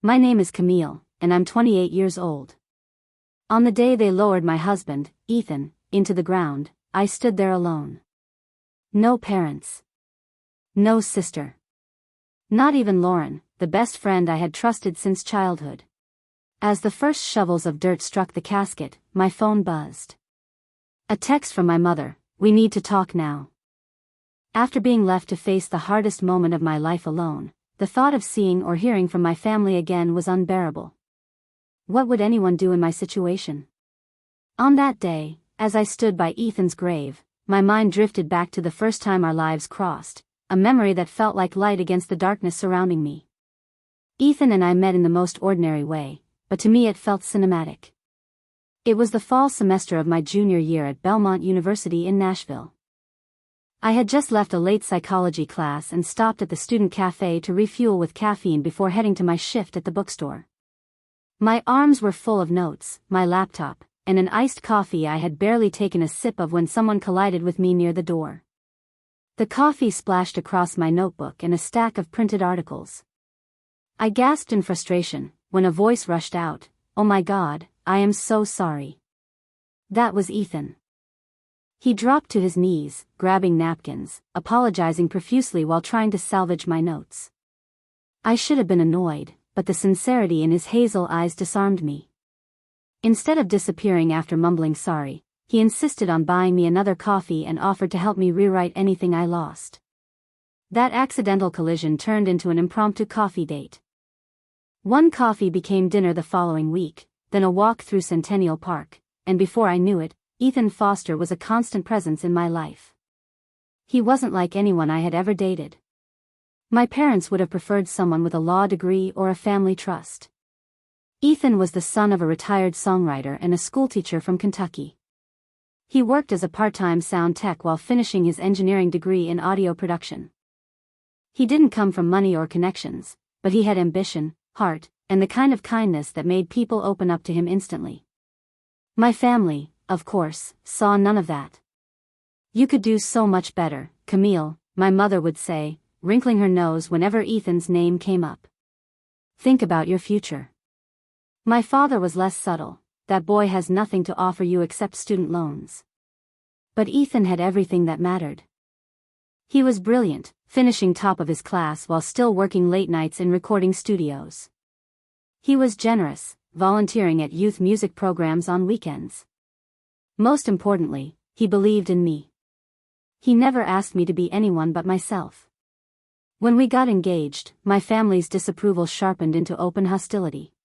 My name is Camille, and I'm 28 years old. On the day they lowered my husband, Ethan, into the ground, I stood there alone. No parents. No sister. Not even Lauren, the best friend I had trusted since childhood. As the first shovels of dirt struck the casket, my phone buzzed. A text from my mother: "We need to talk now." After being left to face the hardest moment of my life alone, the thought of seeing or hearing from my family again was unbearable. What would anyone do in my situation? On that day, as I stood by Ethan's grave, my mind drifted back to the first time our lives crossed, a memory that felt like light against the darkness surrounding me. Ethan and I met in the most ordinary way, but to me it felt cinematic. It was the fall semester of my junior year at Belmont University in Nashville. I had just left a late psychology class and stopped at the student cafe to refuel with caffeine before heading to my shift at the bookstore. My arms were full of notes, my laptop, and an iced coffee I had barely taken a sip of when someone collided with me near the door. The coffee splashed across my notebook and a stack of printed articles. I gasped in frustration when a voice rushed out, "Oh my God, I am so sorry." That was Ethan. He dropped to his knees, grabbing napkins, apologizing profusely while trying to salvage my notes. I should have been annoyed, but the sincerity in his hazel eyes disarmed me. Instead of disappearing after mumbling sorry, he insisted on buying me another coffee and offered to help me rewrite anything I lost. That accidental collision turned into an impromptu coffee date. One coffee became dinner the following week, then a walk through Centennial Park, and before I knew it, Ethan Foster was a constant presence in my life. He wasn't like anyone I had ever dated. My parents would have preferred someone with a law degree or a family trust. Ethan was the son of a retired songwriter and a schoolteacher from Kentucky. He worked as a part-time sound tech while finishing his engineering degree in audio production. He didn't come from money or connections, but he had ambition, heart, and the kind of kindness that made people open up to him instantly. My family, of course, saw none of that. "You could do so much better, Camille," my mother would say, wrinkling her nose whenever Ethan's name came up. "Think about your future." My father was less subtle: "That boy has nothing to offer you except student loans." But Ethan had everything that mattered. He was brilliant, finishing top of his class while still working late nights in recording studios. He was generous, volunteering at youth music programs on weekends. Most importantly, he believed in me. He never asked me to be anyone but myself. When we got engaged, my family's disapproval sharpened into open hostility.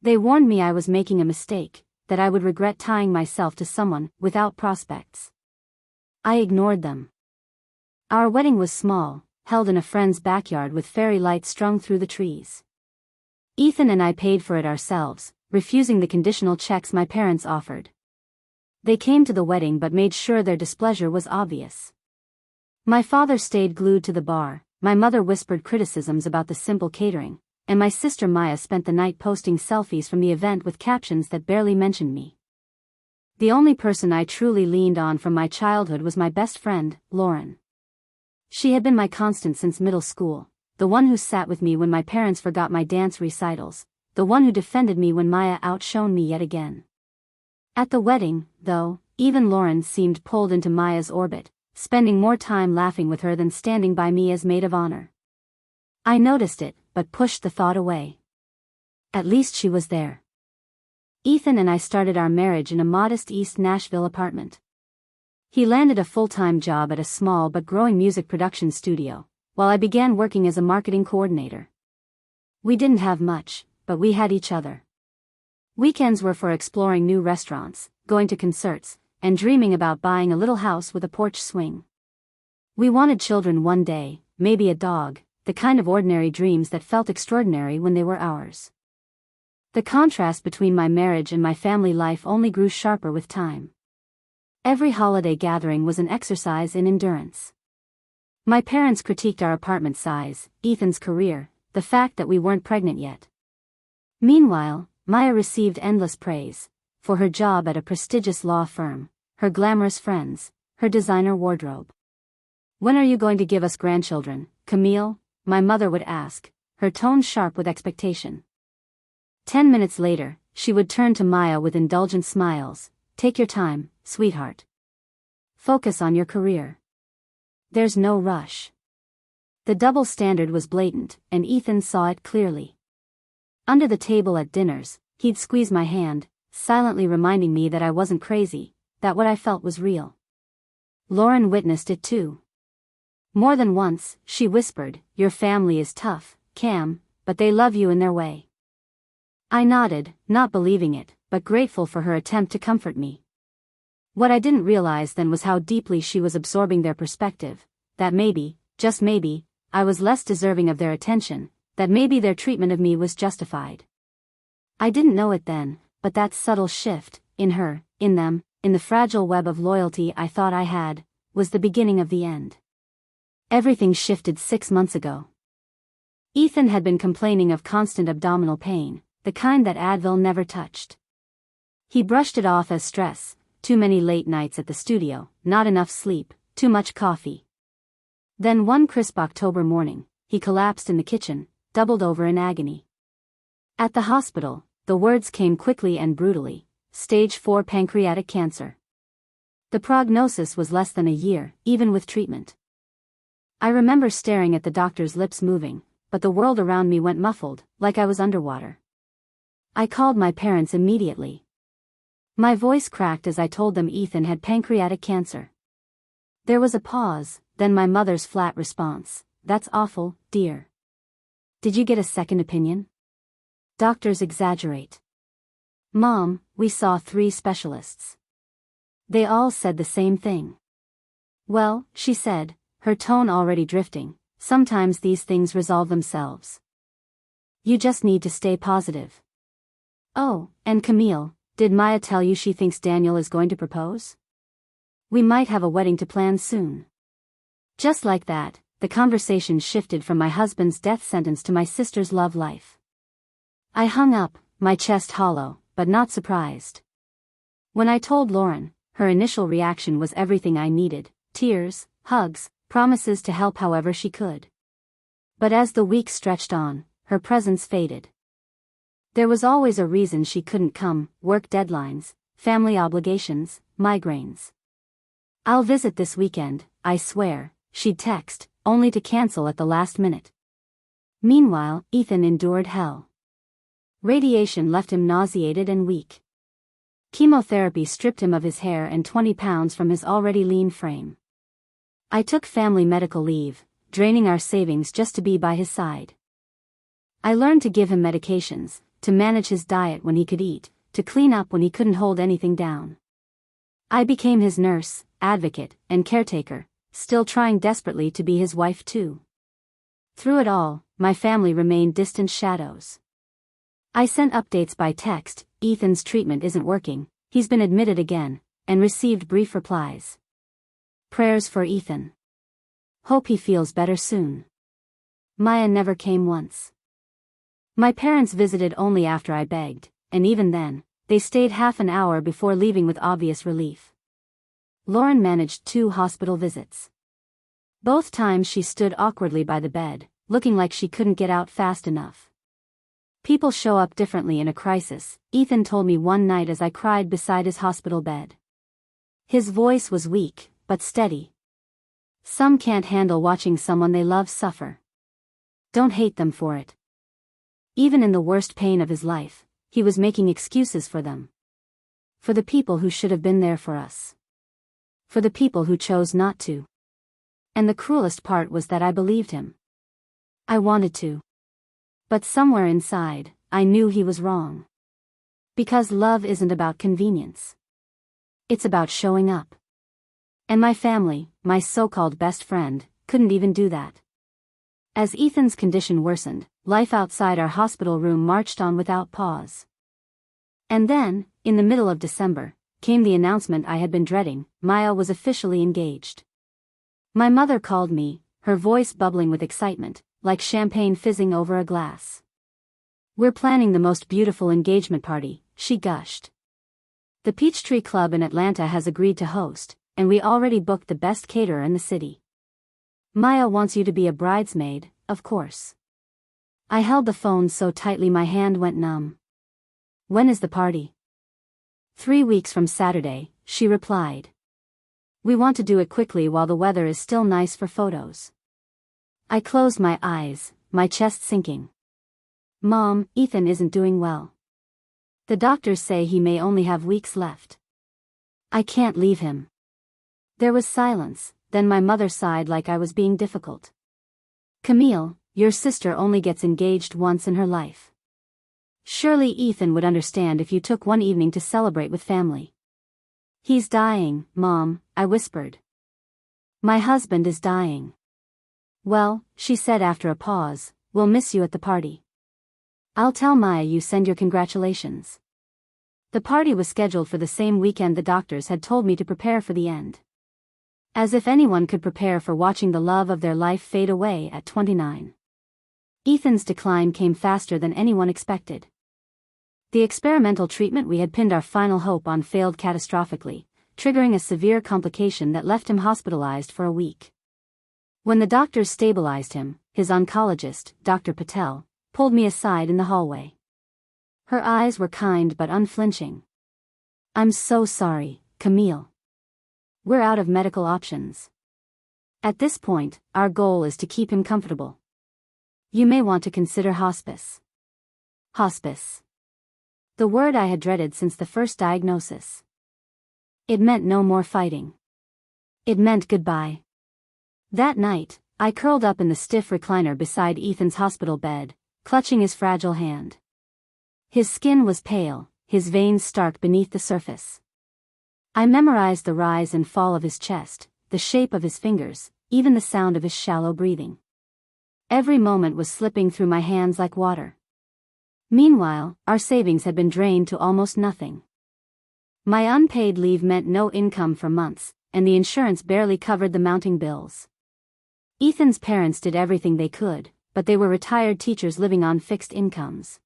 They warned me I was making a mistake, that I would regret tying myself to someone without prospects. I ignored them. Our wedding was small, held in a friend's backyard with fairy lights strung through the trees. Ethan and I paid for it ourselves, refusing the conditional checks my parents offered. They came to the wedding but made sure their displeasure was obvious. My father stayed glued to the bar, my mother whispered criticisms about the simple catering, and my sister Maya spent the night posting selfies from the event with captions that barely mentioned me. The only person I truly leaned on from my childhood was my best friend, Lauren. She had been my constant since middle school, the one who sat with me when my parents forgot my dance recitals, the one who defended me when Maya outshone me yet again. At the wedding, though, even Lauren seemed pulled into Maya's orbit, spending more time laughing with her than standing by me as maid of honor. I noticed it, but pushed the thought away. At least she was there. Ethan and I started our marriage in a modest East Nashville apartment. He landed a full-time job at a small but growing music production studio, while I began working as a marketing coordinator. We didn't have much, but we had each other. Weekends were for exploring new restaurants, going to concerts, and dreaming about buying a little house with a porch swing. We wanted children one day, maybe a dog, the kind of ordinary dreams that felt extraordinary when they were ours. The contrast between my marriage and my family life only grew sharper with time. Every holiday gathering was an exercise in endurance. My parents critiqued our apartment size, Ethan's career, the fact that we weren't pregnant yet. Meanwhile, Maya received endless praise for her job at a prestigious law firm, her glamorous friends, her designer wardrobe. "When are you going to give us grandchildren, Camille?" my mother would ask, her tone sharp with expectation. 10 minutes later, she would turn to Maya with indulgent smiles. Take your time, sweetheart. Focus on your career. There's no rush. The double standard was blatant, and Ethan saw it clearly. Under the table at dinners, he'd squeeze my hand, silently reminding me that I wasn't crazy, that what I felt was real. Lauren witnessed it too. More than once, she whispered, "Your family is tough, Cam, but they love you in their way." I nodded, not believing it, but grateful for her attempt to comfort me. What I didn't realize then was how deeply she was absorbing their perspective, that maybe, just maybe, I was less deserving of their attention, that maybe their treatment of me was justified. I didn't know it then, but that subtle shift, in her, in them, in the fragile web of loyalty I thought I had, was the beginning of the end. Everything shifted 6 months ago. Ethan had been complaining of constant abdominal pain, the kind that Advil never touched. He brushed it off as stress, too many late nights at the studio, not enough sleep, too much coffee. Then one crisp October morning, he collapsed in the kitchen, doubled over in agony. At the hospital, the words came quickly and brutally: stage 4 pancreatic cancer. The prognosis was less than a year, even with treatment. I remember staring at the doctor's lips moving, but the world around me went muffled, like I was underwater. I called my parents immediately. My voice cracked as I told them Ethan had pancreatic cancer. There was a pause, then my mother's flat response: "That's awful, dear. Did you get a second opinion? Doctors exaggerate." "Mom, we saw 3 specialists. They all said the same thing." "Well," she said, her tone already drifting, "sometimes these things resolve themselves. You just need to stay positive." "Oh, and Camille, did Maya tell you she thinks Daniel is going to propose? We might have a wedding to plan soon." Just like that, the conversation shifted from my husband's death sentence to my sister's love life. I hung up, my chest hollow, but not surprised. When I told Lauren, her initial reaction was everything I needed: tears, hugs, promises to help however she could. But as the weeks stretched on, her presence faded. There was always a reason she couldn't come: work deadlines, family obligations, migraines. "I'll visit this weekend, I swear," she'd text, only to cancel at the last minute. Meanwhile, Ethan endured hell. Radiation left him nauseated and weak. Chemotherapy stripped him of his hair and 20 pounds from his already lean frame. I took family medical leave, draining our savings just to be by his side. I learned to give him medications, to manage his diet when he could eat, to clean up when he couldn't hold anything down. I became his nurse, advocate, and caretaker, still trying desperately to be his wife too. Through it all, my family remained distant shadows. I sent updates by text: "Ethan's treatment isn't working, he's been admitted again," and received brief replies. Prayers for Ethan. Hope he feels better soon. Maya never came once. My parents visited only after I begged, and even then, they stayed half an hour before leaving with obvious relief. Lauren managed 2 hospital visits. Both times she stood awkwardly by the bed, looking like she couldn't get out fast enough. People show up differently in a crisis, Ethan told me one night as I cried beside his hospital bed. His voice was weak, but steady. "Some can't handle watching someone they love suffer. Don't hate them for it." Even in the worst pain of his life, he was making excuses for them. For the people who should have been there for us. For the people who chose not to. And the cruelest part was that I believed him. I wanted to. But somewhere inside, I knew he was wrong. Because love isn't about convenience. It's about showing up. And my family, my so-called best friend, couldn't even do that. As Ethan's condition worsened, life outside our hospital room marched on without pause. And then, in the middle of December, came the announcement I had been dreading: Maya was officially engaged. My mother called me, her voice bubbling with excitement, like champagne fizzing over a glass. "We're planning the most beautiful engagement party," she gushed. "The Peachtree Club in Atlanta has agreed to host, and we already booked the best caterer in the city. Maya wants you to be a bridesmaid, of course." I held the phone so tightly my hand went numb. When is the party? 3 weeks from Saturday, she replied. We want to do it quickly while the weather is still nice for photos. I closed my eyes, my chest sinking. Mom, Ethan isn't doing well. The doctors say he may only have weeks left. I can't leave him. There was silence, then my mother sighed like I was being difficult. Camille, your sister only gets engaged once in her life. Surely Ethan would understand if you took one evening to celebrate with family. He's dying, Mom, I whispered. My husband is dying. Well, she said after a pause, we'll miss you at the party. I'll tell Maya you send your congratulations. The party was scheduled for the same weekend the doctors had told me to prepare for the end. As if anyone could prepare for watching the love of their life fade away at 29. Ethan's decline came faster than anyone expected. The experimental treatment we had pinned our final hope on failed catastrophically, triggering a severe complication that left him hospitalized for a week. When the doctors stabilized him, his oncologist, Dr. Patel, pulled me aside in the hallway. Her eyes were kind but unflinching. I'm so sorry, Camille. We're out of medical options. At this point, our goal is to keep him comfortable. You may want to consider hospice. Hospice. The word I had dreaded since the first diagnosis. It meant no more fighting. It meant goodbye. That night, I curled up in the stiff recliner beside Ethan's hospital bed, clutching his fragile hand. His skin was pale, his veins stark beneath the surface. I memorized the rise and fall of his chest, the shape of his fingers, even the sound of his shallow breathing. Every moment was slipping through my hands like water. Meanwhile, our savings had been drained to almost nothing. My unpaid leave meant no income for months, and the insurance barely covered the mounting bills. Ethan's parents did everything they could, but they were retired teachers living on fixed incomes.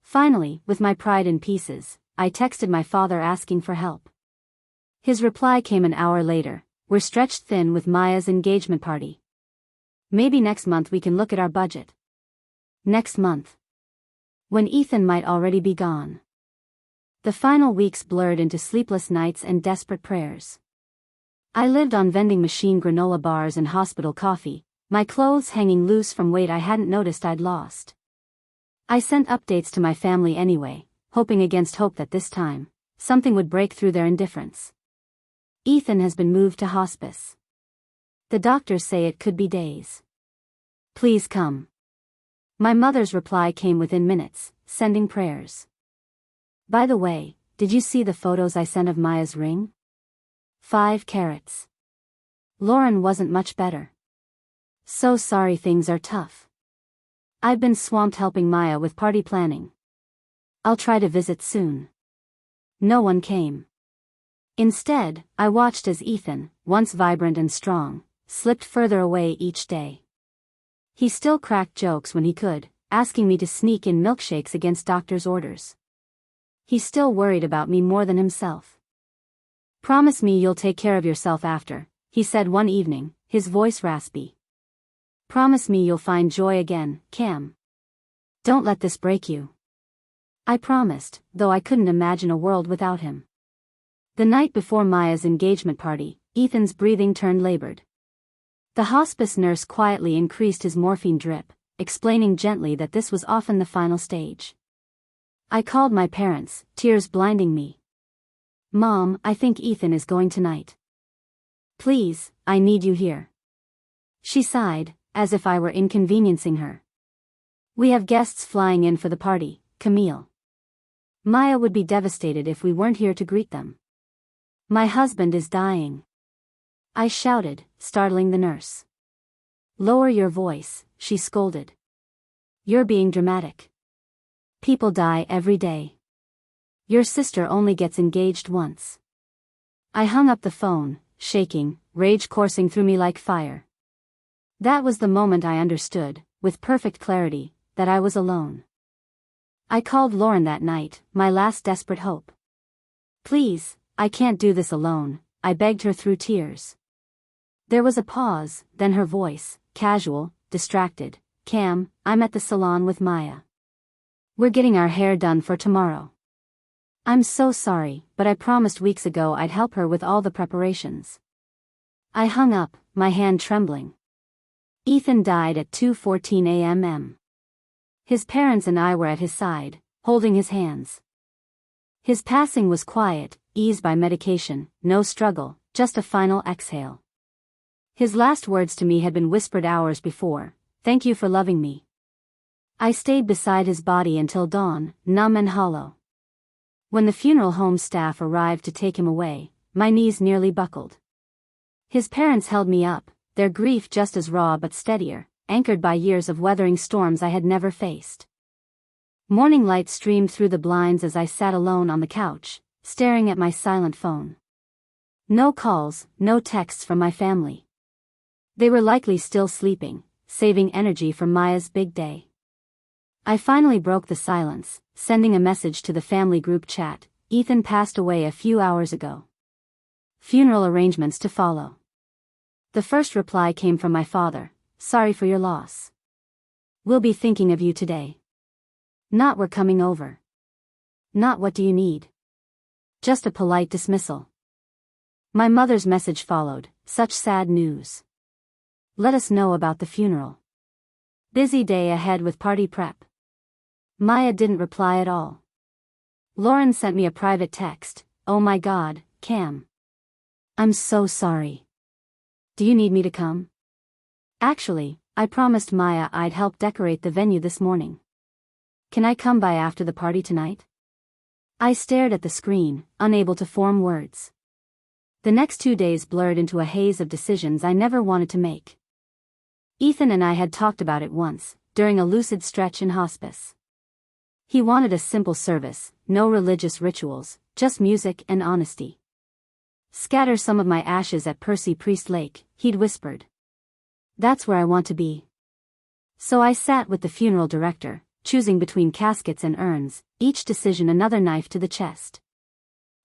Finally, with my pride in pieces, I texted my father asking for help. His reply came an hour later. We're stretched thin with Maya's engagement party. Maybe next month we can look at our budget. Next month. When Ethan might already be gone. The final weeks blurred into sleepless nights and desperate prayers. I lived on vending machine granola bars and hospital coffee, my clothes hanging loose from weight I hadn't noticed I'd lost. I sent updates to my family anyway, hoping against hope that this time, something would break through their indifference. Ethan has been moved to hospice. The doctors say it could be days. Please come. My mother's reply came within minutes, sending prayers. By the way, did you see the photos I sent of Maya's ring? 5 carats. Lauren wasn't much better. So sorry things are tough. I've been swamped helping Maya with party planning. I'll try to visit soon. No one came. Instead, I watched as Ethan, once vibrant and strong, slipped further away each day. He still cracked jokes when he could, asking me to sneak in milkshakes against doctor's orders. He still worried about me more than himself. Promise me you'll take care of yourself after, he said one evening, his voice raspy. Promise me you'll find joy again, Cam. Don't let this break you. I promised, though I couldn't imagine a world without him. The night before Maya's engagement party, Ethan's breathing turned labored. The hospice nurse quietly increased his morphine drip, explaining gently that this was often the final stage. I called my parents, tears blinding me. Mom, I think Ethan is going tonight. Please, I need you here. She sighed, as if I were inconveniencing her. We have guests flying in for the party, Camille. Maya would be devastated if we weren't here to greet them. My husband is dying. I shouted, startling the nurse. Lower your voice, she scolded. You're being dramatic. People die every day. Your sister only gets engaged once. I hung up the phone, shaking, rage coursing through me like fire. That was the moment I understood, with perfect clarity, that I was alone. I called Lauren that night, my last desperate hope. Please, I can't do this alone, I begged her through tears. There was a pause, then her voice, casual, distracted. Cam, I'm at the salon with Maya. We're getting our hair done for tomorrow. I'm so sorry, but I promised weeks ago I'd help her with all the preparations. I hung up, my hand trembling. Ethan died at 2:14 a.m. His parents and I were at his side, holding his hands. His passing was quiet, eased by medication, no struggle, just a final exhale. His last words to me had been whispered hours before, "Thank you for loving me." I stayed beside his body until dawn, numb and hollow. When the funeral home staff arrived to take him away, my knees nearly buckled. His parents held me up, their grief just as raw but steadier, anchored by years of weathering storms I had never faced. Morning light streamed through the blinds as I sat alone on the couch, staring at my silent phone. No calls, no texts from my family. They were likely still sleeping, saving energy for Maya's big day. I finally broke the silence, sending a message to the family group chat. Ethan passed away a few hours ago. Funeral arrangements to follow. The first reply came from my father. "Sorry for your loss. We'll be thinking of you today." Not "we're coming over." Not "what do you need?" Just a polite dismissal. My mother's message followed. "Such sad news. Let us know about the funeral. Busy day ahead with party prep." Maya didn't reply at all. Lauren sent me a private text. "Oh my God, Cam. I'm so sorry. Do you need me to come?" Actually, I promised Maya I'd help decorate the venue this morning. "Can I come by after the party tonight?" I stared at the screen, unable to form words. The next 2 days blurred into a haze of decisions I never wanted to make. Ethan and I had talked about it once, during a lucid stretch in hospice. He wanted a simple service, no religious rituals, just music and honesty. "Scatter some of my ashes at Percy Priest Lake," he'd whispered. "That's where I want to be." So I sat with the funeral director, choosing between caskets and urns, each decision another knife to the chest.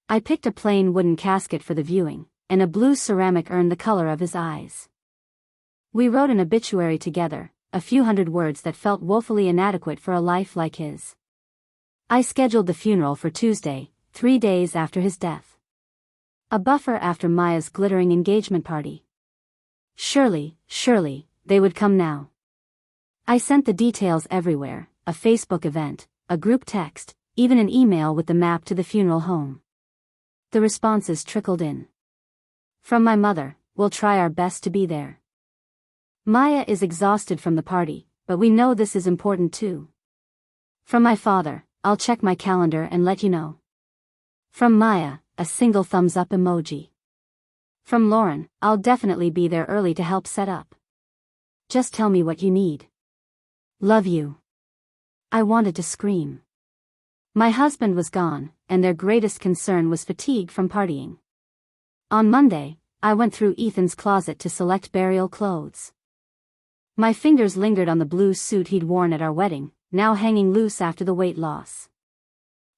I picked a plain wooden casket for the viewing, and a blue ceramic urn the color of his eyes. We wrote an obituary together, a few hundred words that felt woefully inadequate for a life like his. I scheduled the funeral for Tuesday, 3 days after his death. A buffer after Maya's glittering engagement party. Surely, they would come now. I sent the details everywhere, a Facebook event, a group text, even an email with the map to the funeral home. The responses trickled in. From my mother, "We'll try our best to be there." Maya is exhausted from the party, but we know this is important too. From my father, "I'll check my calendar and let you know." From Maya, a single thumbs up emoji. From Lauren, "I'll definitely be there early to help set up. Just tell me what you need. Love you." I wanted to scream. My husband was gone, and their greatest concern was fatigue from partying. On Monday, I went through Ethan's closet to select burial clothes. My fingers lingered on the blue suit he'd worn at our wedding, now hanging loose after the weight loss.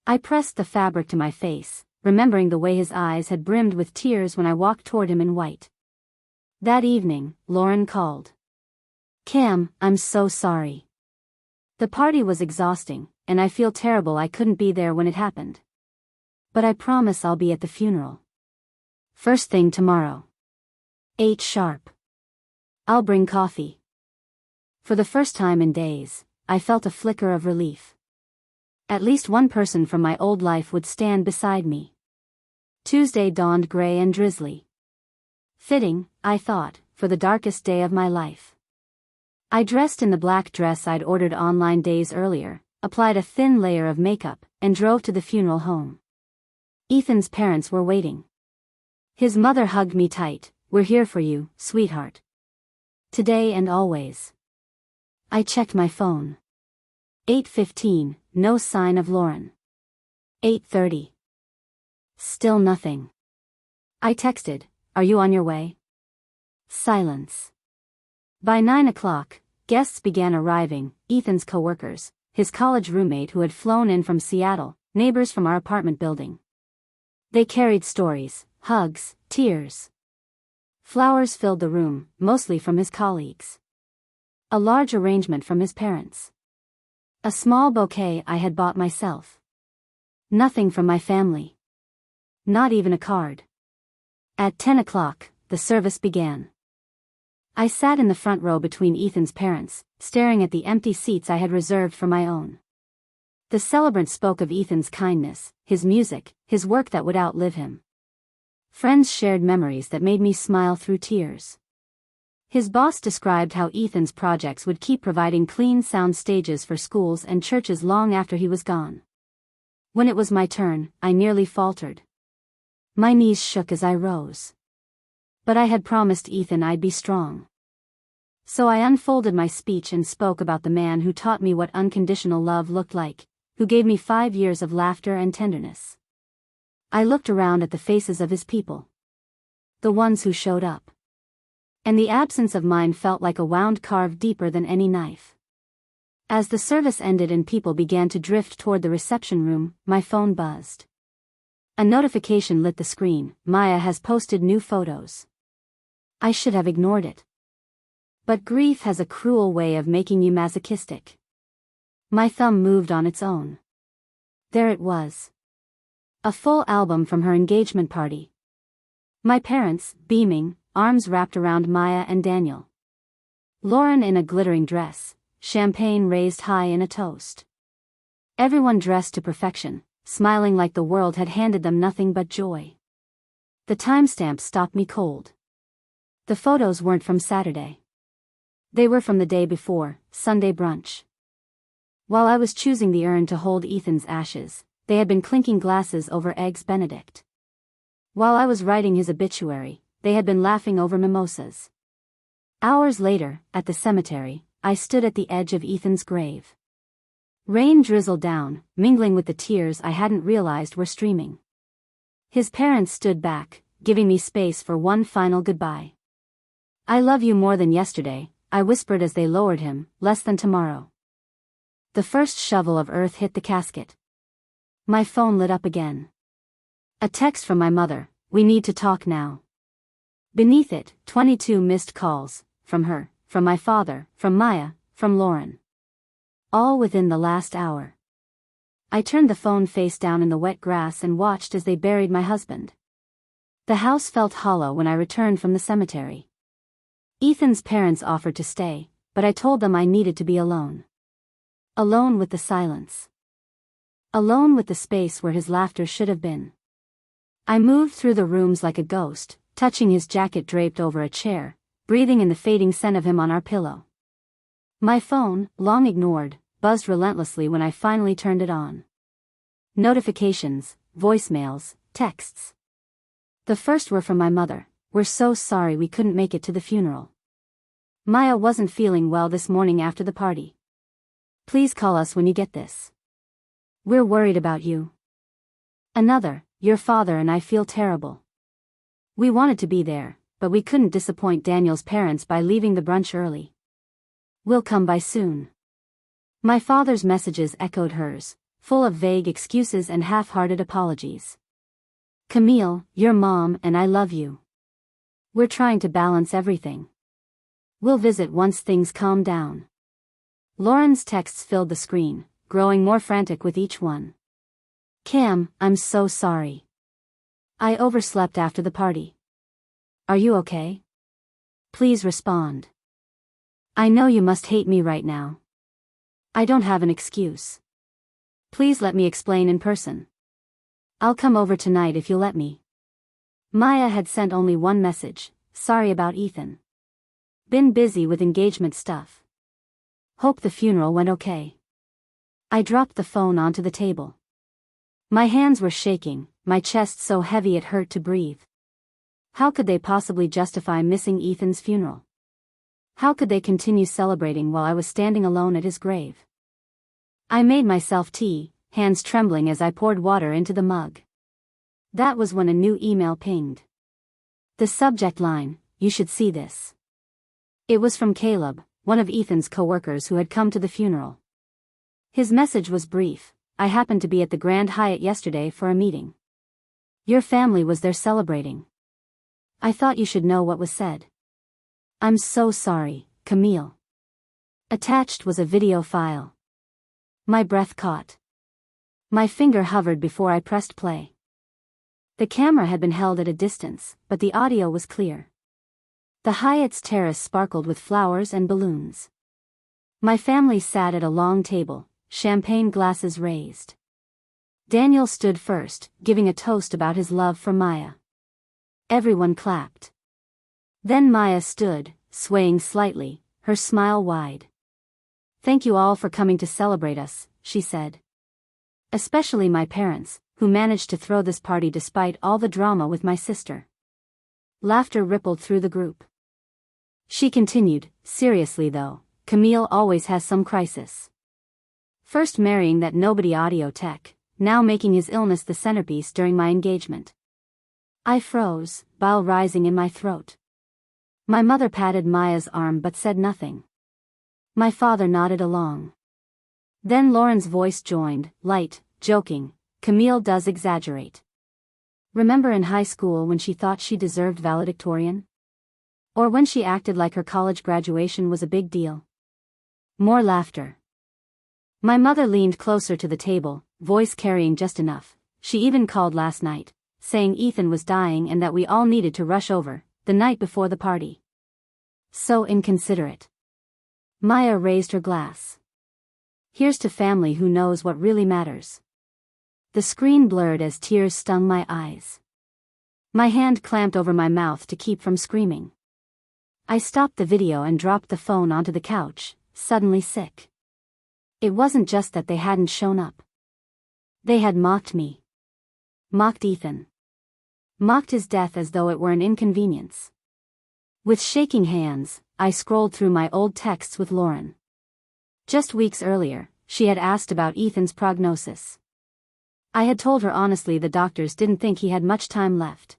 I pressed the fabric to my face, remembering the way his eyes had brimmed with tears when I walked toward him in white. That evening, Lauren called. "Cam, I'm so sorry. The party was exhausting, and I feel terrible I couldn't be there when it happened. But I promise I'll be at the funeral. First thing tomorrow. 8 sharp. I'll bring coffee." For the first time in days, I felt a flicker of relief. At least one person from my old life would stand beside me. Tuesday dawned gray and drizzly. Fitting, I thought, for the darkest day of my life. I dressed in the black dress I'd ordered online days earlier, applied a thin layer of makeup, and drove to the funeral home. Ethan's parents were waiting. His mother hugged me tight. "We're here for you, sweetheart. Today and always." I checked my phone. 8:15, no sign of Lauren. 8:30. Still nothing. I texted, "Are you on your way?" Silence. By 9 o'clock, guests began arriving, Ethan's coworkers, his college roommate who had flown in from Seattle, neighbors from our apartment building. They carried stories, hugs, tears. Flowers filled the room, mostly from his colleagues. A large arrangement from his parents. A small bouquet I had bought myself. Nothing from my family. Not even a card. At 10 o'clock, the service began. I sat in the front row between Ethan's parents, staring at the empty seats I had reserved for my own. The celebrant spoke of Ethan's kindness, his music, his work that would outlive him. Friends shared memories that made me smile through tears. His boss described how Ethan's projects would keep providing clean sound stages for schools and churches long after he was gone. When it was my turn, I nearly faltered. My knees shook as I rose. But I had promised Ethan I'd be strong. So I unfolded my speech and spoke about the man who taught me what unconditional love looked like, who gave me 5 years of laughter and tenderness. I looked around at the faces of his people. The ones who showed up. And the absence of mine felt like a wound carved deeper than any knife. As the service ended and people began to drift toward the reception room, my phone buzzed. A notification lit the screen. Maya has posted new photos. I should have ignored it. But grief has a cruel way of making you masochistic. My thumb moved on its own. There it was. A full album from her engagement party. My parents, beaming, arms wrapped around Maya and Daniel. Lauren in a glittering dress, champagne raised high in a toast. Everyone dressed to perfection, smiling like the world had handed them nothing but joy. The timestamp stopped me cold. The photos weren't from Saturday. They were from the day before, Sunday brunch. While I was choosing the urn to hold Ethan's ashes, they had been clinking glasses over Eggs Benedict. While I was writing his obituary, they had been laughing over mimosas. Hours later, at the cemetery, I stood at the edge of Ethan's grave. Rain drizzled down, mingling with the tears I hadn't realized were streaming. His parents stood back, giving me space for one final goodbye. "I love you more than yesterday," I whispered as they lowered him, "less than tomorrow." The first shovel of earth hit the casket. My phone lit up again. A text from my mother, "We need to talk now." Beneath it, 22 missed calls, from her, from my father, from Maya, from Lauren. All within the last hour. I turned the phone face down in the wet grass and watched as they buried my husband. The house felt hollow when I returned from the cemetery. Ethan's parents offered to stay, but I told them I needed to be alone. Alone with the silence. Alone with the space where his laughter should have been. I moved through the rooms like a ghost, touching his jacket draped over a chair, breathing in the fading scent of him on our pillow. My phone, long ignored, buzzed relentlessly when I finally turned it on. Notifications, voicemails, texts. The first were from my mother. "We're so sorry we couldn't make it to the funeral. Maya wasn't feeling well this morning after the party. Please call us when you get this. We're worried about you." Another, "Your father and I feel terrible. We wanted to be there, but we couldn't disappoint Daniel's parents by leaving the brunch early. We'll come by soon." My father's messages echoed hers, full of vague excuses and half-hearted apologies. "Camille, your mom and I love you. We're trying to balance everything. We'll visit once things calm down." Lauren's texts filled the screen, growing more frantic with each one. "Cam, I'm so sorry. I overslept after the party. Are you okay? Please respond. I know you must hate me right now. I don't have an excuse. Please let me explain in person. I'll come over tonight if you'll let me." Maya had sent only one message, "Sorry about Ethan. Been busy with engagement stuff. Hope the funeral went okay." I dropped the phone onto the table. My hands were shaking, my chest so heavy it hurt to breathe. How could they possibly justify missing Ethan's funeral? How could they continue celebrating while I was standing alone at his grave? I made myself tea, hands trembling as I poured water into the mug. That was when a new email pinged. The subject line, "You should see this." It was from Caleb, one of Ethan's co-workers who had come to the funeral. His message was brief: "I happened to be at the Grand Hyatt yesterday for a meeting. Your family was there celebrating. I thought you should know what was said. I'm so sorry, Camille." Attached was a video file. My breath caught. My finger hovered before I pressed play. The camera had been held at a distance, but the audio was clear. The Hyatt's terrace sparkled with flowers and balloons. My family sat at a long table, champagne glasses raised. Daniel stood first, giving a toast about his love for Maya. Everyone clapped. Then Maya stood, swaying slightly, her smile wide. "Thank you all for coming to celebrate us," she said. "Especially my parents, who managed to throw this party despite all the drama with my sister." Laughter rippled through the group. She continued, "Seriously though, Camille always has some crisis. First marrying that nobody audio tech, now making his illness the centerpiece during my engagement." I froze, bile rising in my throat. My mother patted Maya's arm but said nothing. My father nodded along. Then Lauren's voice joined, light, joking. "Camille does exaggerate. Remember in high school when she thought she deserved valedictorian? Or when she acted like her college graduation was a big deal?" More laughter. My mother leaned closer to the table, voice carrying just enough. "She even called last night, saying Ethan was dying and that we all needed to rush over, the night before the party. So inconsiderate." Maya raised her glass. "Here's to family who knows what really matters." The screen blurred as tears stung my eyes. My hand clamped over my mouth to keep from screaming. I stopped the video and dropped the phone onto the couch, suddenly sick. It wasn't just that they hadn't shown up. They had mocked me. Mocked Ethan. Mocked his death as though it were an inconvenience. With shaking hands, I scrolled through my old texts with Lauren. Just weeks earlier, she had asked about Ethan's prognosis. I had told her honestly the doctors didn't think he had much time left.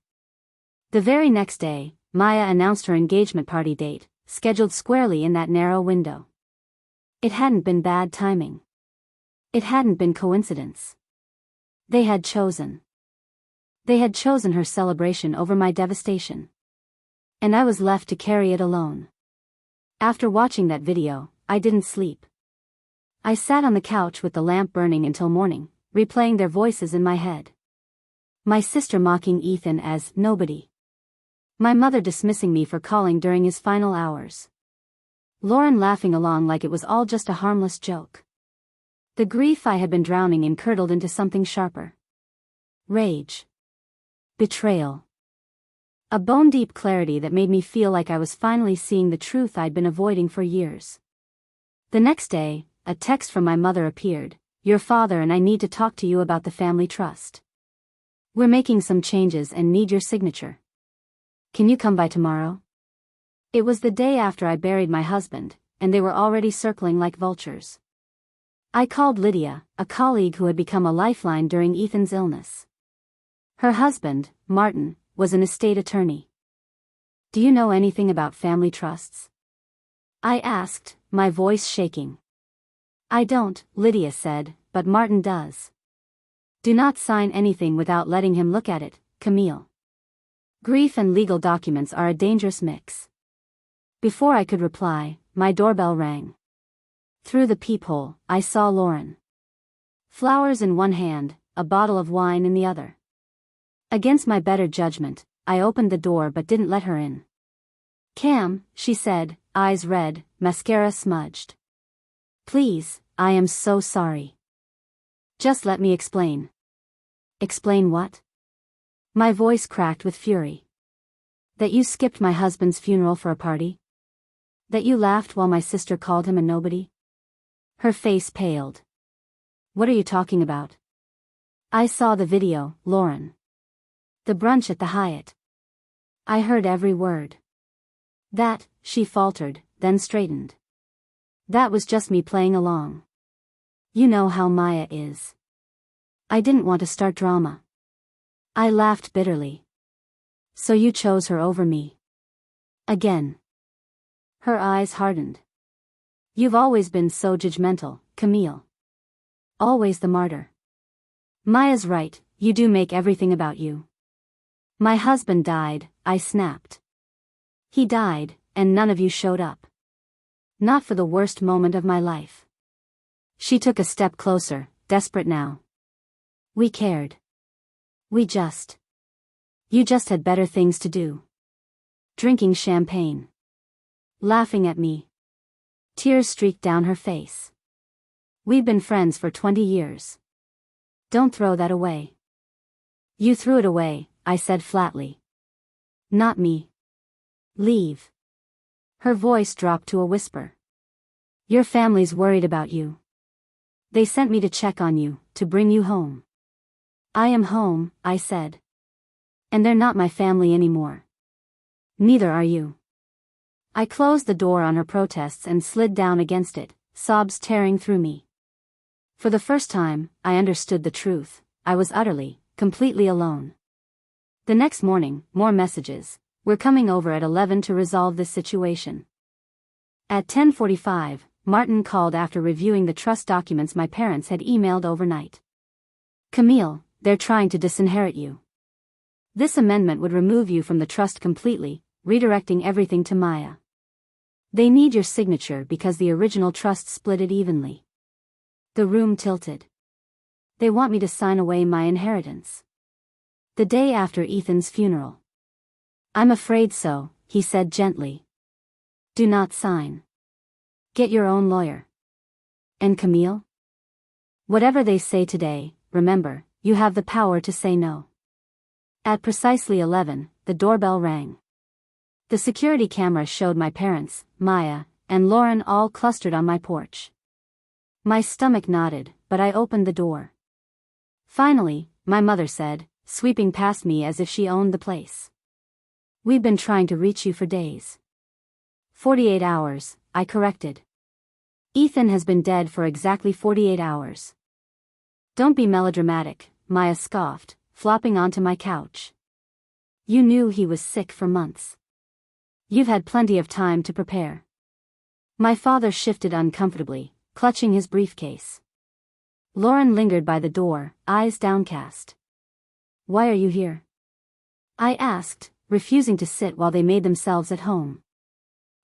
The very next day, Maya announced her engagement party date, scheduled squarely in that narrow window. It hadn't been bad timing. It hadn't been coincidence. They had chosen. They had chosen her celebration over my devastation. And I was left to carry it alone. After watching that video, I didn't sleep. I sat on the couch with the lamp burning until morning, replaying their voices in my head. My sister mocking Ethan as nobody. My mother dismissing me for calling during his final hours. Lauren laughing along like it was all just a harmless joke. The grief I had been drowning in curdled into something sharper. Rage. Betrayal. A bone-deep clarity that made me feel like I was finally seeing the truth I'd been avoiding for years. The next day, a text from my mother appeared. "Your father and I need to talk to you about the family trust. We're making some changes and need your signature. Can you come by tomorrow?" It was the day after I buried my husband, and they were already circling like vultures. I called Lydia, a colleague who had become a lifeline during Ethan's illness. Her husband, Martin, was an estate attorney. "Do you know anything about family trusts?" I asked, my voice shaking. "I don't," Lydia said, "but Martin does. Do not sign anything without letting him look at it, Camille. Grief and legal documents are a dangerous mix." Before I could reply, my doorbell rang. Through the peephole, I saw Lauren. Flowers in one hand, a bottle of wine in the other. Against my better judgment, I opened the door but didn't let her in. "Cam," she said, eyes red, mascara smudged. "Please, I am so sorry. Just let me explain." "Explain what?" My voice cracked with fury. "That you skipped my husband's funeral for a party? That you laughed while my sister called him a nobody?" Her face paled. "What are you talking about?" "I saw the video, Lauren. The brunch at the Hyatt. I heard every word." "That," she faltered, then straightened. "That was just me playing along. You know how Maya is. I didn't want to start drama." I laughed bitterly. "So you chose her over me?" Again. Her eyes hardened. "You've always been so judgmental, Camille. Always the martyr." "Maya's right, you do make everything about you." "My husband died," I snapped. "He died, and none of you showed up. Not for the worst moment of my life." She took a step closer, desperate now. We cared. You just had better things to do. Drinking champagne. Laughing at me. Tears streaked down her face. We've been friends for 20 years. Don't throw that away. You threw it away, I said flatly. Not me. Leave. Her voice dropped to a whisper. Your family's worried about you. They sent me to check on you, to bring you home. I am home, I said. And they're not my family anymore. Neither are you. I closed the door on her protests and slid down against it, sobs tearing through me. For the first time, I understood the truth. I was utterly, completely alone. The next morning, more messages. We're coming over at 11 to resolve this situation. At 10:45, Martin called after reviewing the trust documents my parents had emailed overnight. Camille, they're trying to disinherit you. This amendment would remove you from the trust completely, redirecting everything to Maya. They need your signature because the original trust split it evenly. The room tilted. They want me to sign away my inheritance. The day after Ethan's funeral. I'm afraid so, he said gently. Do not sign. Get your own lawyer. And Camille? Whatever they say today, remember, you have the power to say no. At precisely 11, the doorbell rang. The security camera showed my parents, Maya, and Lauren all clustered on my porch. My stomach knotted, but I opened the door. Finally, my mother said, sweeping past me as if she owned the place. We've been trying to reach you for days. 48 hours, I corrected. Ethan has been dead for exactly 48 hours. Don't be melodramatic, Maya scoffed, flopping onto my couch. You knew he was sick for months. You've had plenty of time to prepare. My father shifted uncomfortably, clutching his briefcase. Lauren lingered by the door, eyes downcast. Why are you here? I asked, refusing to sit while they made themselves at home.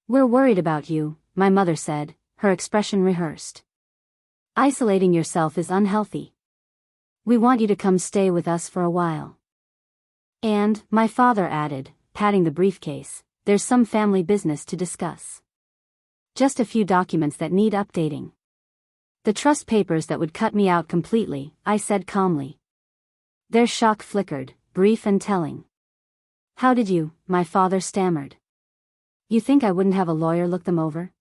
We're worried about you, my mother said, her expression rehearsed. Isolating yourself is unhealthy. We want you to come stay with us for a while. And, my father added, patting the briefcase, there's some family business to discuss. Just a few documents that need updating. The trust papers that would cut me out completely, I said calmly. Their shock flickered, brief and telling. How did you, my father stammered. You think I wouldn't have a lawyer look them over?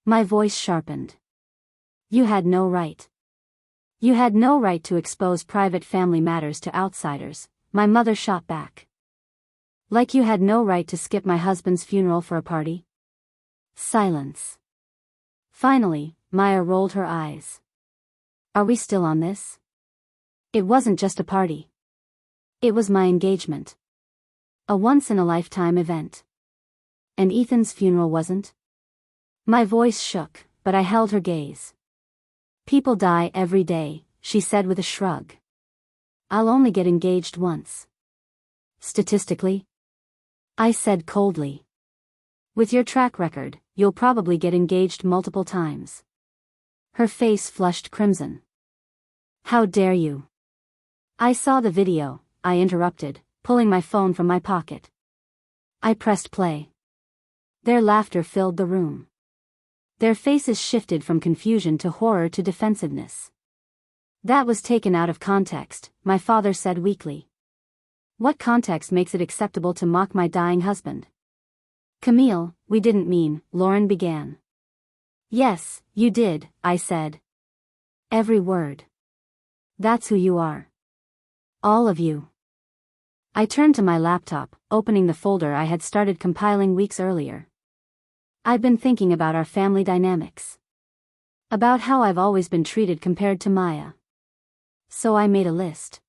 My voice sharpened. You had no right. You had no right to expose private family matters to outsiders, my mother shot back. Like you had no right to skip my husband's funeral for a party? Silence. Finally, Maya rolled her eyes. Are we still on this? It wasn't just a party. It was my engagement. A once-in-a-lifetime event. And Ethan's funeral wasn't? My voice shook, but I held her gaze. People die every day, she said with a shrug. I'll only get engaged once. Statistically? I said coldly. With your track record, you'll probably get engaged multiple times. Her face flushed crimson. How dare you? I saw the video, I interrupted, pulling my phone from my pocket. I pressed play. Their laughter filled the room. Their faces shifted from confusion to horror to defensiveness. That was taken out of context, my father said weakly. What context makes it acceptable to mock my dying husband? Camille, we didn't mean, Lauren began. Yes, you did, I said. Every word. That's who you are. All of you. I turned to my laptop, opening the folder I had started compiling weeks earlier. I'd been thinking about our family dynamics. About how I've always been treated compared to Maya. So I made a list.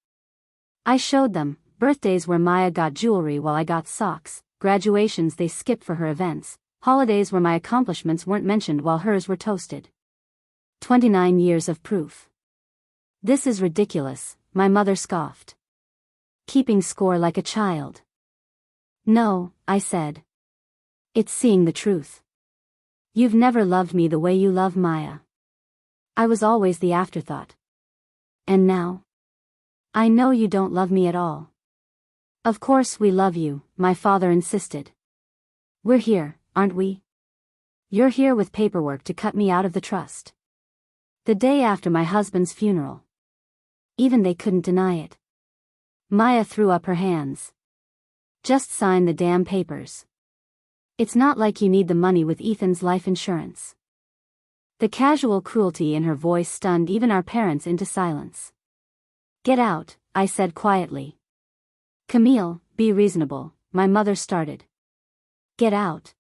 I showed them, birthdays where Maya got jewelry while I got socks, graduations they skipped for her events, holidays where my accomplishments weren't mentioned while hers were toasted. 29 years of proof. This is ridiculous, my mother scoffed. Keeping score like a child. No, I said. It's seeing the truth. You've never loved me the way you love Maya. I was always the afterthought. And now? I know you don't love me at all. Of course we love you, my father insisted. We're here, aren't we? You're here with paperwork to cut me out of the trust. The day after my husband's funeral. Even they couldn't deny it. Maya threw up her hands. Just sign the damn papers. It's not like you need the money with Ethan's life insurance. The casual cruelty in her voice stunned even our parents into silence. Get out, I said quietly. Camille, be reasonable, my mother started. Get out.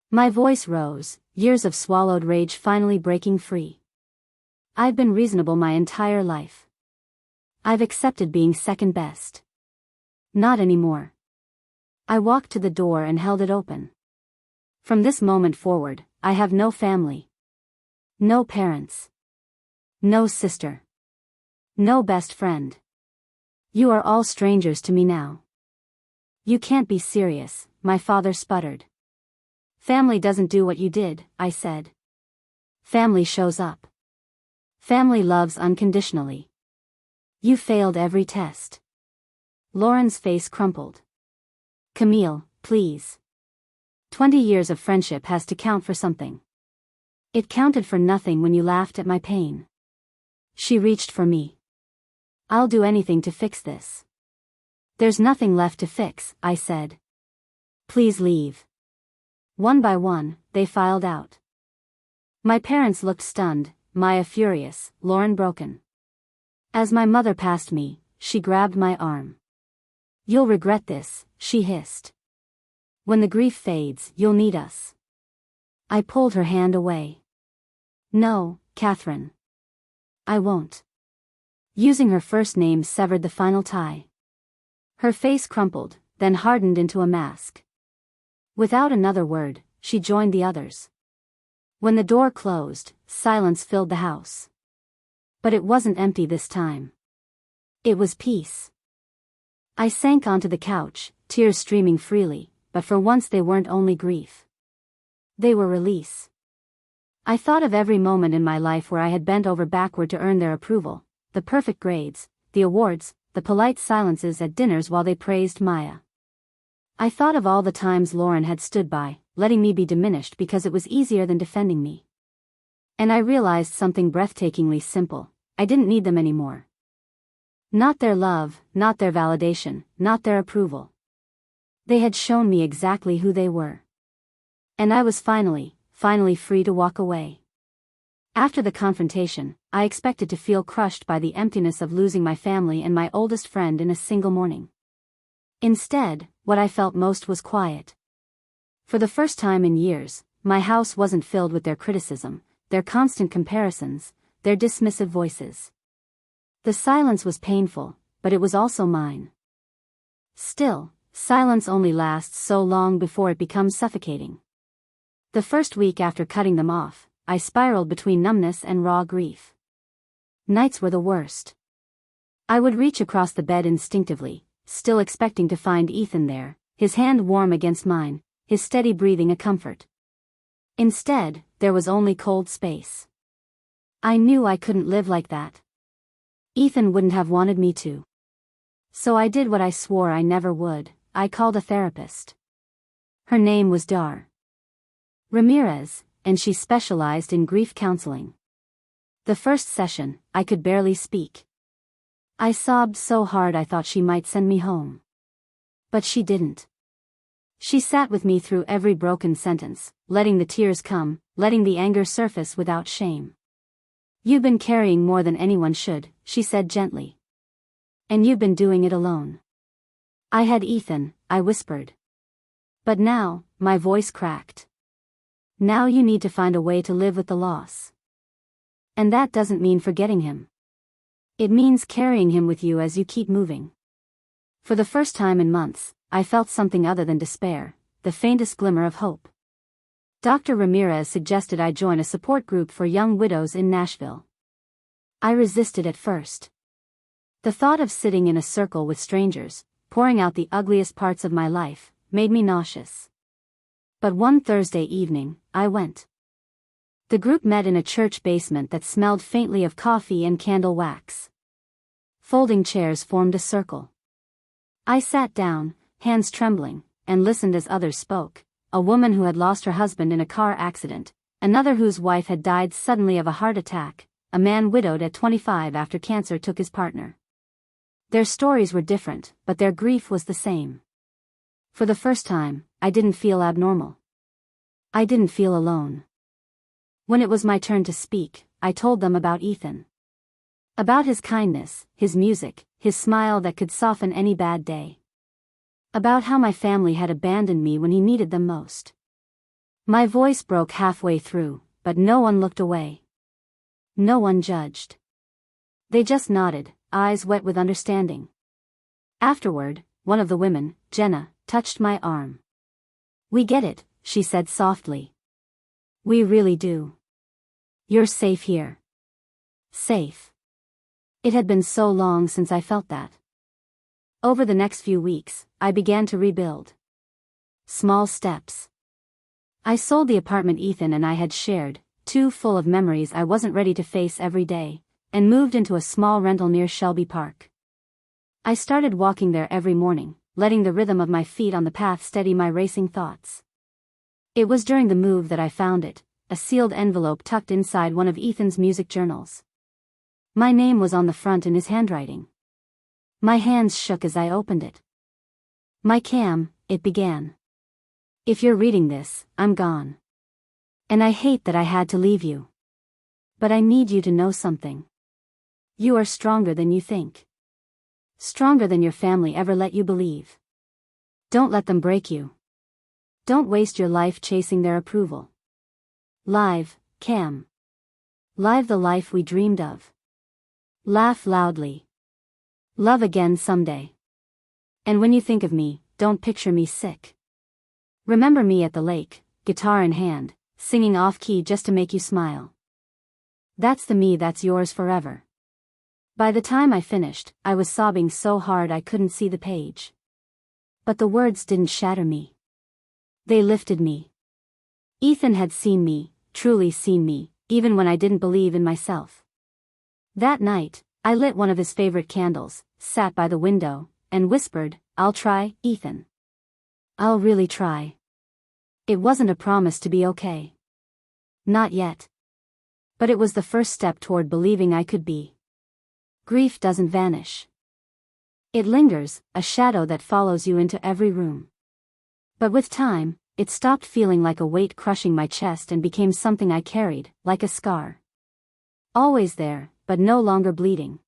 My voice rose, years of swallowed rage finally breaking free. I've been reasonable my entire life. I've accepted being second best. Not anymore. I walked to the door and held it open. From this moment forward, I have no family. No parents. No sister. No best friend. You are all strangers to me now. You can't be serious, my father sputtered. Family doesn't do what you did, I said. Family shows up. Family loves unconditionally. You failed every test. Lauren's face crumpled. Camille, please. 20 years of friendship has to count for something. It counted for nothing when you laughed at my pain. She reached for me. I'll do anything to fix this. There's nothing left to fix, I said. Please leave. One by one, they filed out. My parents looked stunned, Maya furious, Lauren broken. As my mother passed me, she grabbed my arm. You'll regret this, she hissed. When the grief fades, you'll need us. I pulled her hand away. No, Catherine. I won't. Using her first name severed the final tie. Her face crumpled, then hardened into a mask. Without another word, she joined the others. When the door closed, silence filled the house. But it wasn't empty this time. It was peace. I sank onto the couch, tears streaming freely, but for once they weren't only grief. They were release. I thought of every moment in my life where I had bent over backward to earn their approval, the perfect grades, the awards, the polite silences at dinners while they praised Maya. I thought of all the times Lauren had stood by, letting me be diminished because it was easier than defending me. And I realized something breathtakingly simple: I didn't need them anymore. Not their love, not their validation, not their approval. They had shown me exactly who they were. And I was finally free to walk away. After the confrontation, I expected to feel crushed by the emptiness of losing my family and my oldest friend in a single morning. Instead, what I felt most was quiet. For the first time in years, my house wasn't filled with their criticism, their constant comparisons, their dismissive voices. The silence was painful, but it was also mine. Still, silence only lasts so long before it becomes suffocating. The first week after cutting them off, I spiraled between numbness and raw grief. Nights were the worst. I would reach across the bed instinctively, still expecting to find Ethan there, his hand warm against mine, his steady breathing a comfort. Instead, there was only cold space. I knew I couldn't live like that. Ethan wouldn't have wanted me to. So I did what I swore I never would: I called a therapist. Her name was Dar Ramirez, and she specialized in grief counseling. The first session, I could barely speak. I sobbed so hard I thought she might send me home. But she didn't. She sat with me through every broken sentence, letting the tears come, letting the anger surface without shame. You've been carrying more than anyone should, she said gently. And you've been doing it alone. I had Ethan, I whispered. But now, my voice cracked. Now you need to find a way to live with the loss. And that doesn't mean forgetting him. It means carrying him with you as you keep moving. For the first time in months, I felt something other than despair, the faintest glimmer of hope. Dr. Ramirez suggested I join a support group for young widows in Nashville. I resisted at first. The thought of sitting in a circle with strangers, pouring out the ugliest parts of my life, made me nauseous. But one Thursday evening, I went. The group met in a church basement that smelled faintly of coffee and candle wax. Folding chairs formed a circle. I sat down, hands trembling, and listened as others spoke. A woman who had lost her husband in a car accident, another whose wife had died suddenly of a heart attack, a man widowed at 25 after cancer took his partner. Their stories were different, but their grief was the same. For the first time, I didn't feel abnormal. I didn't feel alone. When it was my turn to speak, I told them about Ethan. About his kindness, his music, his smile that could soften any bad day. About how my family had abandoned me when he needed them most. My voice broke halfway through, but no one looked away. No one judged. They just nodded, eyes wet with understanding. Afterward, one of the women, Jenna, touched my arm. "We get it," she said softly. "We really do. You're safe here." Safe. It had been so long since I felt that. Over the next few weeks, I began to rebuild. Small steps. I sold the apartment Ethan and I had shared, too full of memories I wasn't ready to face every day, and moved into a small rental near Shelby Park. I started walking there every morning, letting the rhythm of my feet on the path steady my racing thoughts. It was during the move that I found it, a sealed envelope tucked inside one of Ethan's music journals. My name was on the front in his handwriting. My hands shook as I opened it. "My Cam," it began. "If you're reading this, I'm gone. And I hate that I had to leave you. But I need you to know something. You are stronger than you think. Stronger than your family ever let you believe. Don't let them break you. Don't waste your life chasing their approval. Live, Cam. Live the life we dreamed of. Laugh loudly. Love again someday. And when you think of me, don't picture me sick. Remember me at the lake, guitar in hand, singing off-key just to make you smile. That's the me that's yours forever." By the time I finished, I was sobbing so hard I couldn't see the page. But the words didn't shatter me. They lifted me. Ethan had seen me, truly seen me, even when I didn't believe in myself. That night, I lit one of his favorite candles, sat by the window, and whispered, "I'll try, Ethan. I'll really try." It wasn't a promise to be okay. Not yet. But it was the first step toward believing I could be. Grief doesn't vanish. It lingers, a shadow that follows you into every room. But with time, it stopped feeling like a weight crushing my chest and became something I carried, like a scar. Always there, but no longer bleeding.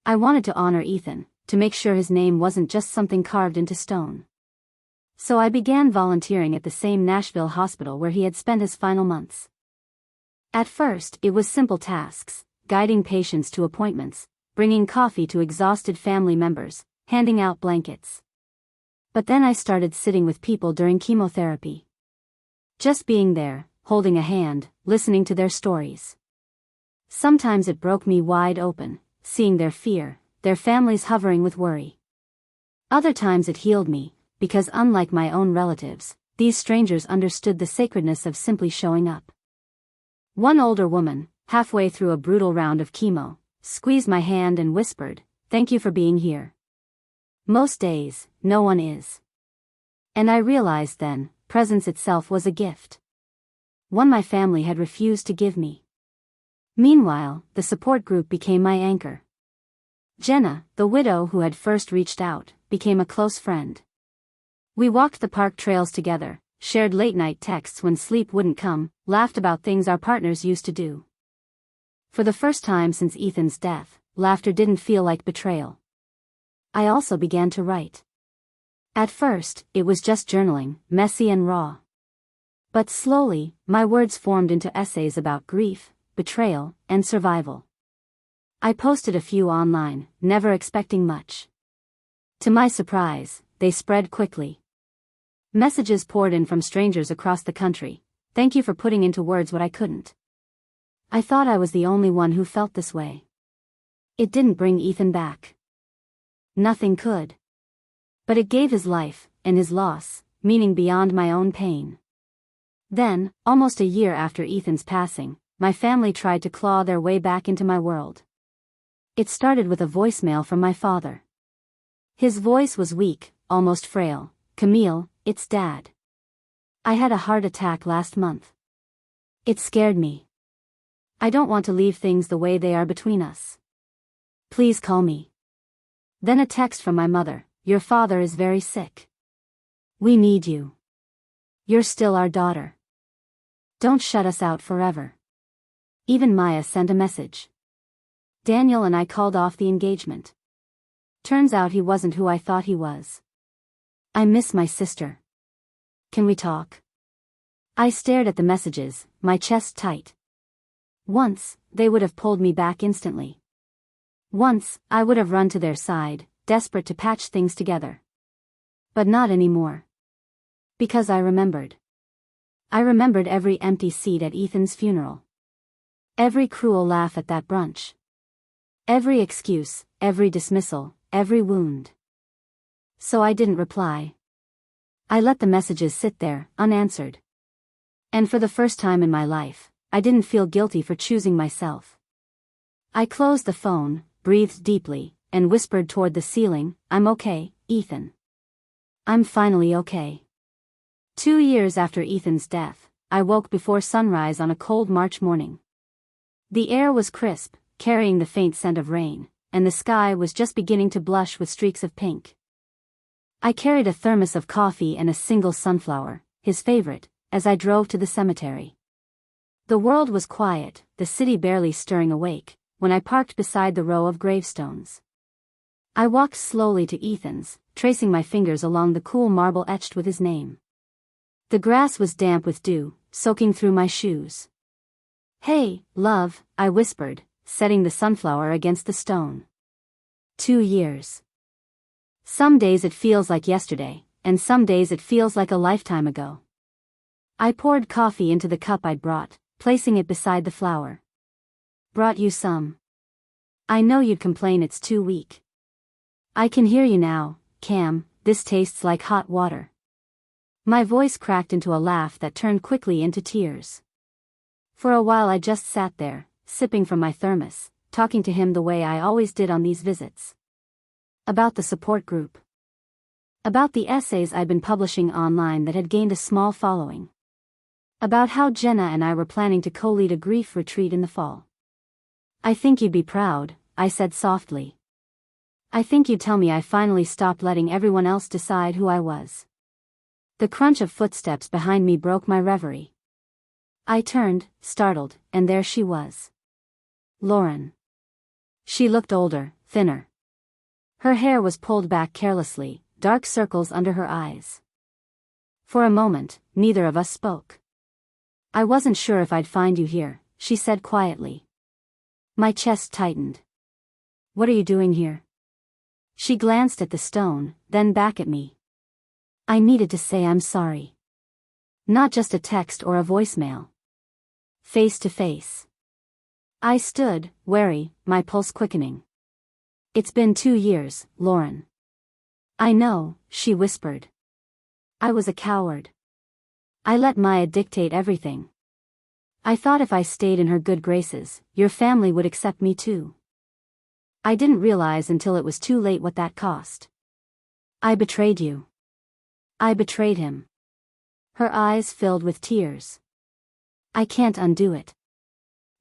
I wanted to honor Ethan, to make sure his name wasn't just something carved into stone. So I began volunteering at the same Nashville hospital where he had spent his final months. At first, it was simple tasks, guiding patients to appointments, bringing coffee to exhausted family members, handing out blankets. But then I started sitting with people during chemotherapy. Just being there, holding a hand, listening to their stories. Sometimes it broke me wide open, seeing their fear, their families hovering with worry. Other times it healed me, because unlike my own relatives, these strangers understood the sacredness of simply showing up. One older woman, halfway through a brutal round of chemo, squeezed my hand and whispered, "Thank you for being here. Most days, no one is." And I realized then, presence itself was a gift. One my family had refused to give me. Meanwhile, the support group became my anchor. Jenna, the widow who had first reached out, became a close friend. We walked the park trails together, shared late-night texts when sleep wouldn't come, laughed about things our partners used to do. For the first time since Ethan's death, laughter didn't feel like betrayal. I also began to write. At first, it was just journaling, messy and raw. But slowly, my words formed into essays about grief, betrayal, and survival. I posted a few online, never expecting much. To my surprise, they spread quickly. Messages poured in from strangers across the country. "Thank you for putting into words what I couldn't." I thought I was the only one who felt this way. It didn't bring Ethan back. Nothing could. But it gave his life, and his loss, meaning beyond my own pain. Then, almost a year after Ethan's passing, my family tried to claw their way back into my world. It started with a voicemail from my father. His voice was weak, almost frail. "Camille, it's Dad. I had a heart attack last month. It scared me. I don't want to leave things the way they are between us. Please call me." Then a text from my mother: "Your father is very sick. We need you. You're still our daughter. Don't shut us out forever." Even Maya sent a message. Daniel and I called off the engagement. Turns out he wasn't who I thought he was. "I miss my sister. Can we talk?" I stared at the messages, my chest tight. Once, they would have pulled me back instantly. Once, I would have run to their side, desperate to patch things together. But not anymore. Because I remembered. I remembered every empty seat at Ethan's funeral. Every cruel laugh at that brunch. Every excuse, every dismissal, every wound. So I didn't reply. I let the messages sit there, unanswered. And for the first time in my life, I didn't feel guilty for choosing myself. I closed the phone, breathed deeply, and whispered toward the ceiling, "I'm okay, Ethan. I'm finally okay." 2 years after Ethan's death, I woke before sunrise on a cold March morning. The air was crisp, carrying the faint scent of rain, and the sky was just beginning to blush with streaks of pink. I carried a thermos of coffee and a single sunflower, his favorite, as I drove to the cemetery. The world was quiet, the city barely stirring awake, when I parked beside the row of gravestones. I walked slowly to Ethan's, tracing my fingers along the cool marble etched with his name. The grass was damp with dew, soaking through my shoes. "Hey, love," I whispered, setting the sunflower against the stone. 2 years. Some days it feels like yesterday, and some days it feels like a lifetime ago. I poured coffee into the cup I'd brought, placing it beside the flower. "Brought you some. I know you'd complain it's too weak. I can hear you now, Cam, this tastes like hot water." My voice cracked into a laugh that turned quickly into tears. For a while I just sat there, sipping from my thermos, talking to him the way I always did on these visits. About the support group. About the essays I'd been publishing online that had gained a small following. About how Jenna and I were planning to co-lead a grief retreat in the fall. "I think you'd be proud," I said softly. "I think you'd tell me I finally stopped letting everyone else decide who I was." The crunch of footsteps behind me broke my reverie. I turned, startled, and there she was. Lauren. She looked older, thinner. Her hair was pulled back carelessly, dark circles under her eyes. For a moment, neither of us spoke. "I wasn't sure if I'd find you here," she said quietly. My chest tightened. "What are you doing here?" She glanced at the stone, then back at me. "I needed to say I'm sorry. Not just a text or a voicemail. Face to face." I stood, wary, my pulse quickening. "It's been 2 years, Lauren." "I know," she whispered. "I was a coward. I let Maya dictate everything. I thought if I stayed in her good graces, your family would accept me too. I didn't realize until it was too late what that cost. I betrayed you. I betrayed him." Her eyes filled with tears. "I can't undo it.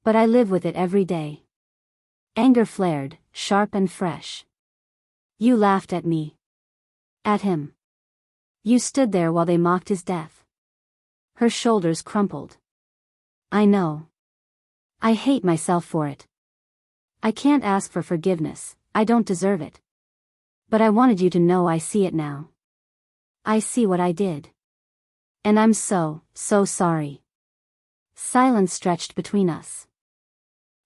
But I live with it every day." Anger flared, sharp and fresh. "You laughed at me. At him. You stood there while they mocked his death." Her shoulders crumpled. "I know. I hate myself for it. I can't ask for forgiveness, I don't deserve it. But I wanted you to know I see it now. I see what I did. And I'm so sorry." Silence stretched between us.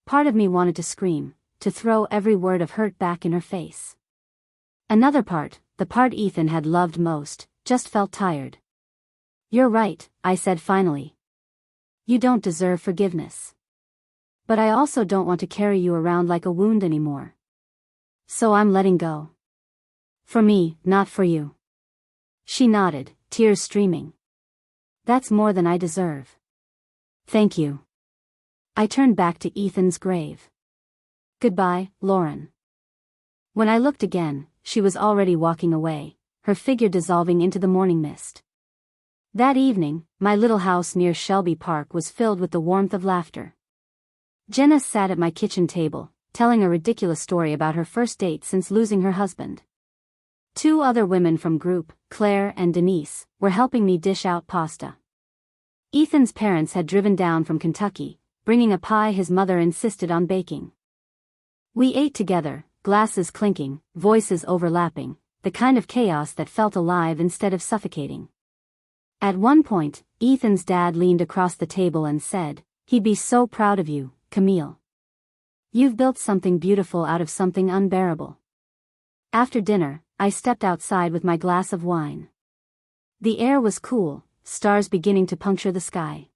Part of me wanted to scream, to throw every word of hurt back in her face. Another part, the part Ethan had loved most, just felt tired. "You're right," I said finally. "You don't deserve forgiveness. But I also don't want to carry you around like a wound anymore. So I'm letting go. For me, not for you." She nodded, tears streaming. That's more than I deserve. Thank you. I turned back to Ethan's grave. Goodbye, Lauren. When I looked again, she was already walking away, her figure dissolving into the morning mist. That evening, my little house near Shelby Park was filled with the warmth of laughter. Jenna sat at my kitchen table, telling a ridiculous story about her first date since losing her husband. 2 other women from group, Claire and Denise, were helping me dish out pasta. Ethan's parents had driven down from Kentucky, bringing a pie his mother insisted on baking. We ate together, glasses clinking, voices overlapping, the kind of chaos that felt alive instead of suffocating. At one point, Ethan's dad leaned across the table and said, "He'd be so proud of you, Camille. You've built something beautiful out of something unbearable." After dinner, I stepped outside with my glass of wine. The air was cool, stars beginning to puncture the sky.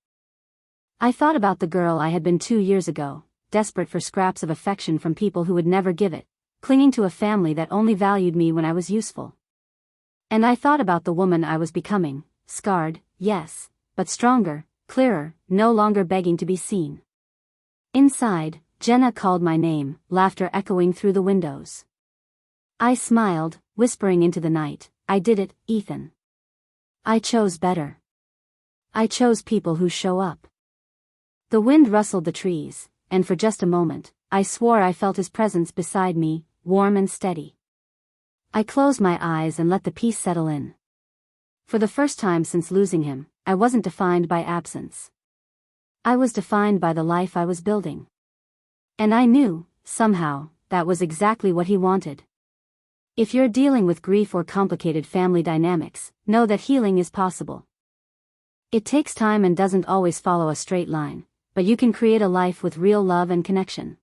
I thought about the girl I had been 2 years ago, desperate for scraps of affection from people who would never give it, clinging to a family that only valued me when I was useful. And I thought about the woman I was becoming, scarred, yes, but stronger, clearer, no longer begging to be seen. Inside, Jenna called my name, laughter echoing through the windows. I smiled, whispering into the night, "I did it, Ethan. I chose better. I chose people who show up." The wind rustled the trees, and for just a moment, I swore I felt his presence beside me, warm and steady. I closed my eyes and let the peace settle in. For the first time since losing him, I wasn't defined by absence. I was defined by the life I was building. And I knew, somehow, that was exactly what he wanted. If you're dealing with grief or complicated family dynamics, know that healing is possible. It takes time and doesn't always follow a straight line, but you can create a life with real love and connection.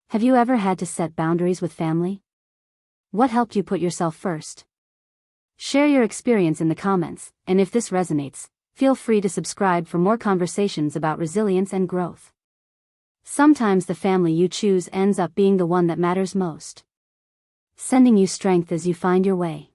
Have you ever had to set boundaries with family? What helped you put yourself first? Share your experience in the comments, and if this resonates, feel free to subscribe for more conversations about resilience and growth. Sometimes the family you choose ends up being the one that matters most. Sending you strength as you find your way.